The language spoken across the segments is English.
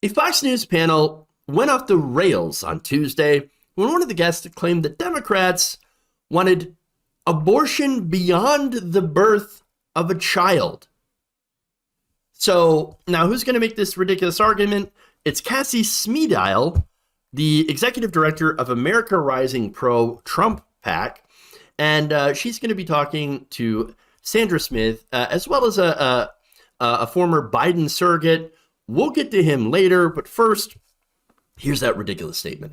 A Fox News panel went off the rails on Tuesday when one of the guests claimed that Democrats wanted abortion beyond the birth of a child. So now who's going to make this ridiculous argument? It's Cassie Smedile, the executive director of America Rising Pro-Trump PAC, and she's going to be talking to Sandra Smith, as well as a former Biden surrogate. We'll get to him later, but first, here's that ridiculous statement.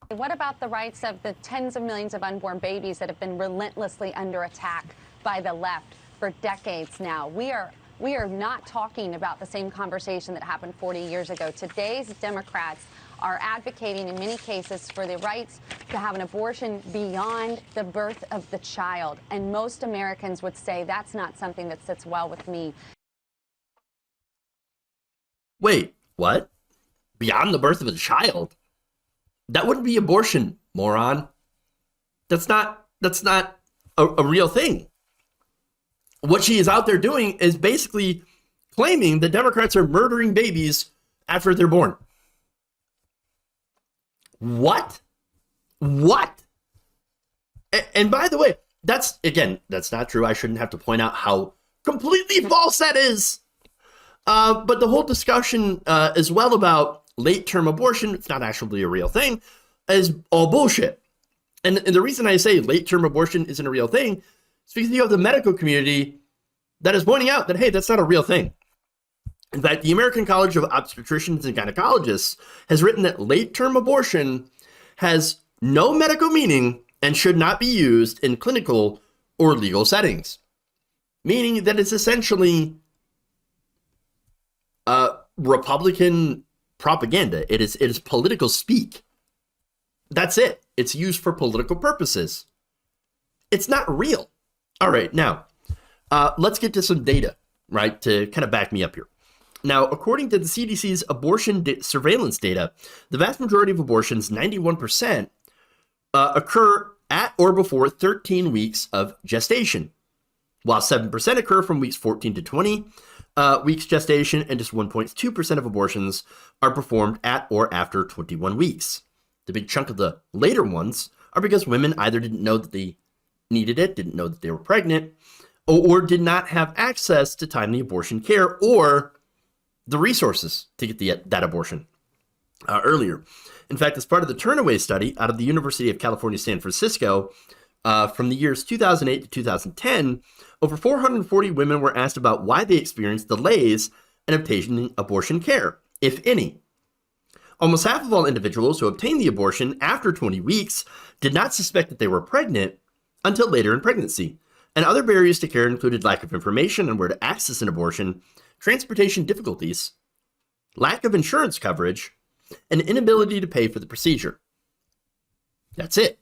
What about the rights of the tens of millions of unborn babies that have been relentlessly under attack by the left for decades now? We are not talking about the same conversation that happened 40 years ago. Today's Democrats are advocating in many cases for the rights to have an abortion beyond the birth of the child. And most Americans would say that's not something that sits well with me. Wait, what? Beyond the birth of a child? That wouldn't be abortion, moron. That's not a real thing. What she is out there doing is basically claiming that Democrats are murdering babies after they're born. What? And by the way, that's not true. I shouldn't have to point out how completely false that is. But the whole discussion as well about late-term abortion, it's not actually a real thing, is all bullshit. And the reason I say late-term abortion isn't a real thing is because you have the medical community that is pointing out that, hey, that's not a real thing. In fact, the American College of Obstetricians and Gynecologists has written that late-term abortion has no medical meaning and should not be used in clinical or legal settings, meaning that it's essentially Republican propaganda. It is political speak. That's it. It's used for political purposes. It's not real. All right, now, let's get to some data, right, to kind of back me up here. Now, according to the CDC's abortion surveillance data, the vast majority of abortions, 91%, occur at or before 13 weeks of gestation, while 7% occur from weeks 14 to 20 weeks gestation, and just 1.2% of abortions are performed at or after 21 weeks. The big chunk of the later ones are because women either didn't know that they needed it, didn't know that they were pregnant, or did not have access to timely abortion care or the resources to get that abortion earlier. In fact, as part of the Turnaway study out of the University of California, San Francisco, from the years 2008 to 2010, over 440 women were asked about why they experienced delays in obtaining abortion care, if any. Almost half of all individuals who obtained the abortion after 20 weeks did not suspect that they were pregnant until later in pregnancy. And other barriers to care included lack of information on where to access an abortion, transportation difficulties, lack of insurance coverage, and inability to pay for the procedure. That's it.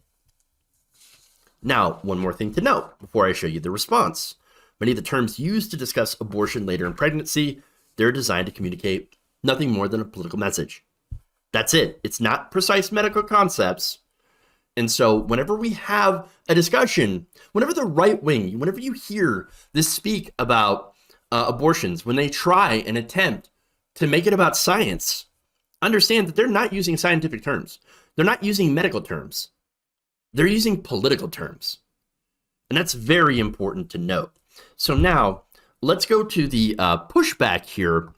Now, one more thing to note before I show you the response. Many of the terms used to discuss abortion later in pregnancy, they're designed to communicate nothing more than a political message. That's it. It's not precise medical concepts. And so whenever we have a discussion, whenever the right wing, whenever you hear this speak about abortions, when they try and attempt to make it about science, understand that they're not using scientific terms. They're not using medical terms. They're using political terms. And that's very important to note. So now let's go to the pushback here.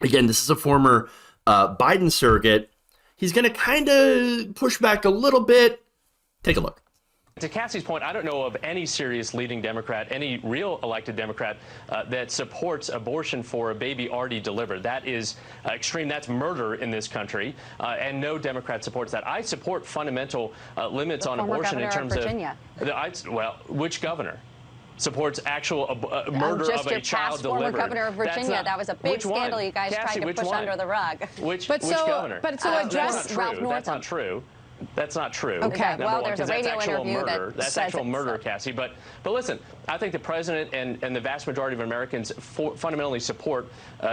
Again, this is a former Biden surrogate. He's going to kind of push back a little bit. Take a look. To Cassie's point, I don't know of any serious leading Democrat, any real elected Democrat that supports abortion for a baby already delivered. That is extreme. That's murder in this country. And no Democrat supports that. I support fundamental limits on abortion in terms of well, which governor supports actual murder of a child delivered? Former governor of Virginia. That was a big scandal you guys Cassie, tried to push under the rug. Which governor? But so that's not true. That's not true. That's not true. Okay, Number well, one, there's a 'cause that's radio actual interview murder. that That's says actual it's murder, so. Cassie. But listen, I think the president and the vast majority of Americans fundamentally support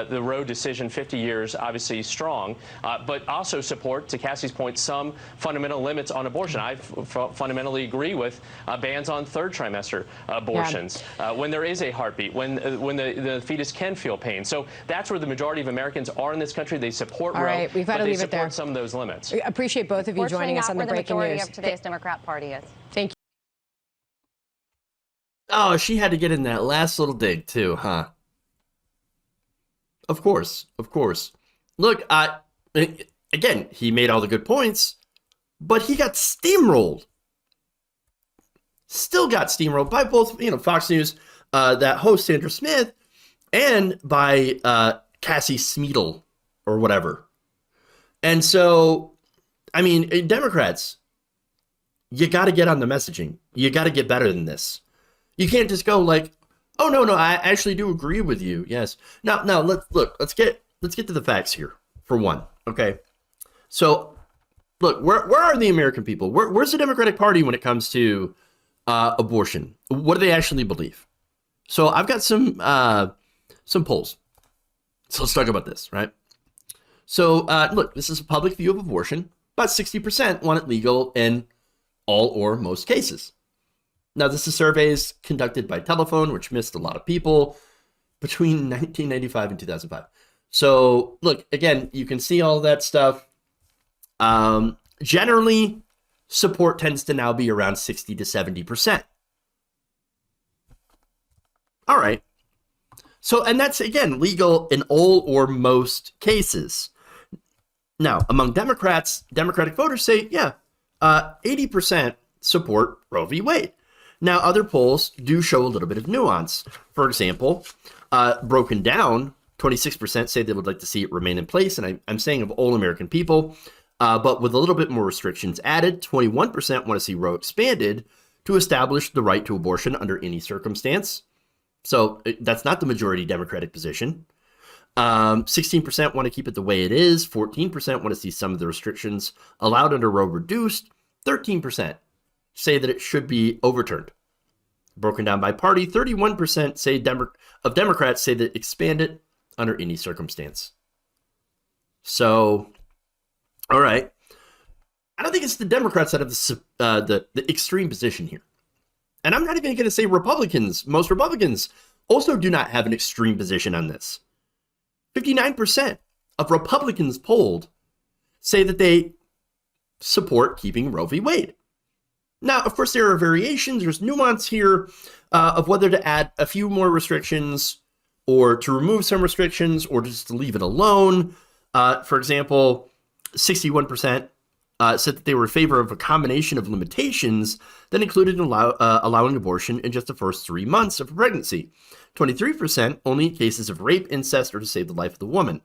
the Roe decision, 50 years, obviously strong, but also support, to Cassie's point, some fundamental limits on abortion. I fundamentally agree with bans on third trimester abortions, when there is a heartbeat, when the fetus can feel pain. So that's where the majority of Americans are in this country. They support Roe, right, we've got to but they leave it there. support some of those limits. I appreciate both of you joining us on the breaking majority news. of today's Democrat Party is. Thank you. Oh, she had to get in that last little dig too, huh? Of course, of course. Look, again, he made all the good points, but he got steamrolled. Still got steamrolled by both, Fox News, that host Sandra Smith, and by Cassie Smedile or whatever. And so, I mean, Democrats, you got to get on the messaging. You got to get better than this. You can't just go like, "Oh no, I actually do agree with you." Yes. Now, let's get to the facts here for one. Okay. So, look, where are the American people? Where's the Democratic Party when it comes to abortion? What do they actually believe? So, I've got some polls. So let's talk about this, right? So, look, this is a public view of abortion. About 60% want it legal in all or most cases. Now, this is surveys conducted by telephone, which missed a lot of people between 1995 and 2005. So, look, again, you can see all that stuff. Generally, support tends to now be around 60 to 70%. All right. So, and that's, again, legal in all or most cases. Now, among Democrats, Democratic voters say, 80% support Roe v. Wade. Now, other polls do show a little bit of nuance. For example, broken down, 26% say they would like to see it remain in place, and I'm saying of all American people, but with a little bit more restrictions added. 21% want to see Roe expanded to establish the right to abortion under any circumstance. So that's not the majority Democratic position. 16% want to keep it the way it is. 14% want to see some of the restrictions allowed under Roe reduced. 13% say that it should be overturned. Broken down by party, 31% say of Democrats say that expand it under any circumstance. So, all right. I don't think it's the Democrats that have the extreme position here. And I'm not even going to say Republicans. Most Republicans also do not have an extreme position on this. 59% of Republicans polled say that they support keeping Roe v. Wade. Now, of course, there are variations. There's nuance here of whether to add a few more restrictions or to remove some restrictions or just to leave it alone. For example, 61% said that they were in favor of a combination of limitations that included allowing abortion in just the first 3 months of pregnancy. 23% only in cases of rape, incest, or to save the life of the woman,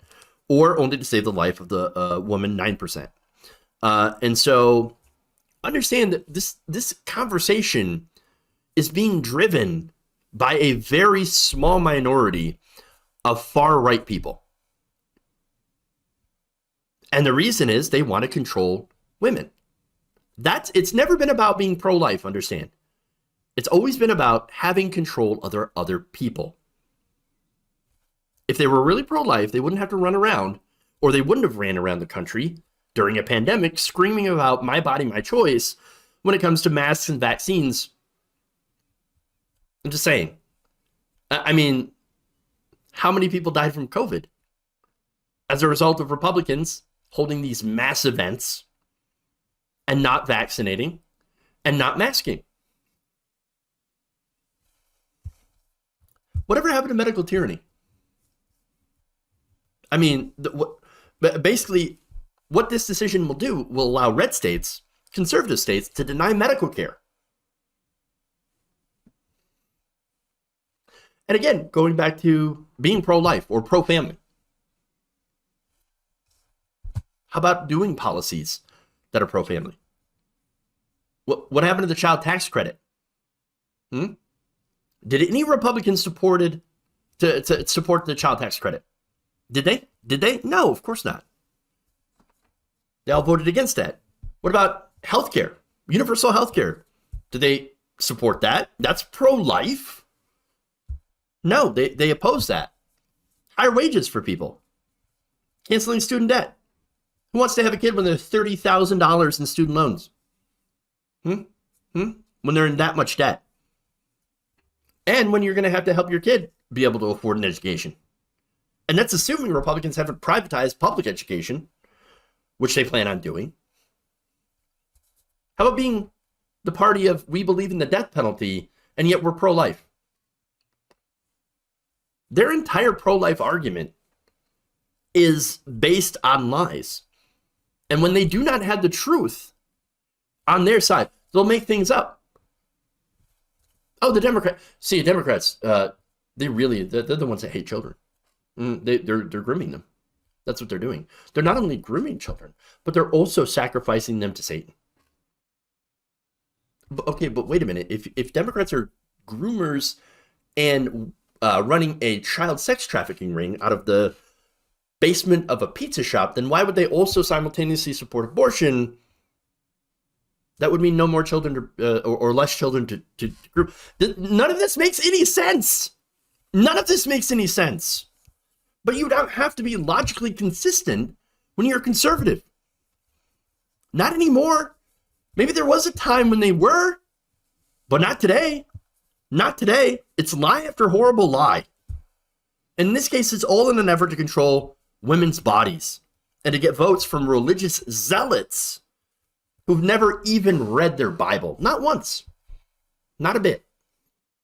or only to save the life of the woman, 9%. And so understand that this conversation is being driven by a very small minority of far-right people. And the reason is they want to control women. It's never been about being pro-life, understand. It's always been about having control of other people. If they were really pro-life, they wouldn't have to run around, or they wouldn't have ran around the country during a pandemic screaming about my body, my choice when it comes to masks and vaccines. I'm just saying. I mean, how many people died from COVID as a result of Republicans holding these mass events and not vaccinating and not masking? Whatever happened to medical tyranny? I mean, basically, what this decision will do will allow red states, conservative states, to deny medical care. And again, going back to being pro-life or pro-family. How about doing policies that are pro-family? What happened to the child tax credit? Did any Republicans supported to support the child tax credit? Did they? No, of course not. They all voted against that. What about Healthcare, universal healthcare. Do they support that? That's pro-life. No, they oppose that. Higher wages for people. Canceling student debt. Who wants to have a kid when they're $30,000 in student loans? When they're in that much debt. And when you're going to have to help your kid be able to afford an education. And that's assuming Republicans haven't privatized public education, which they plan on doing. How about being the party of we believe in the death penalty, and yet we're pro-life? Their entire pro-life argument is based on lies. And when they do not have the truth on their side, they'll make things up. Oh, Democrats, they're the ones that hate children. They're grooming them. That's what they're doing. They're not only grooming children, but they're also sacrificing them to Satan. Okay, but wait a minute. If Democrats are groomers and running a child sex trafficking ring out of the basement of a pizza shop, then why would they also simultaneously support abortion? That would mean no more children or less children to groom. None of this makes any sense. None of this makes any sense. But you don't have to be logically consistent when you're conservative. Not anymore. Maybe there was a time when they were, but not today. Not today. It's lie after horrible lie. In this case, it's all in an effort to control women's bodies and to get votes from religious zealots who've never even read their Bible. Not once. Not a bit.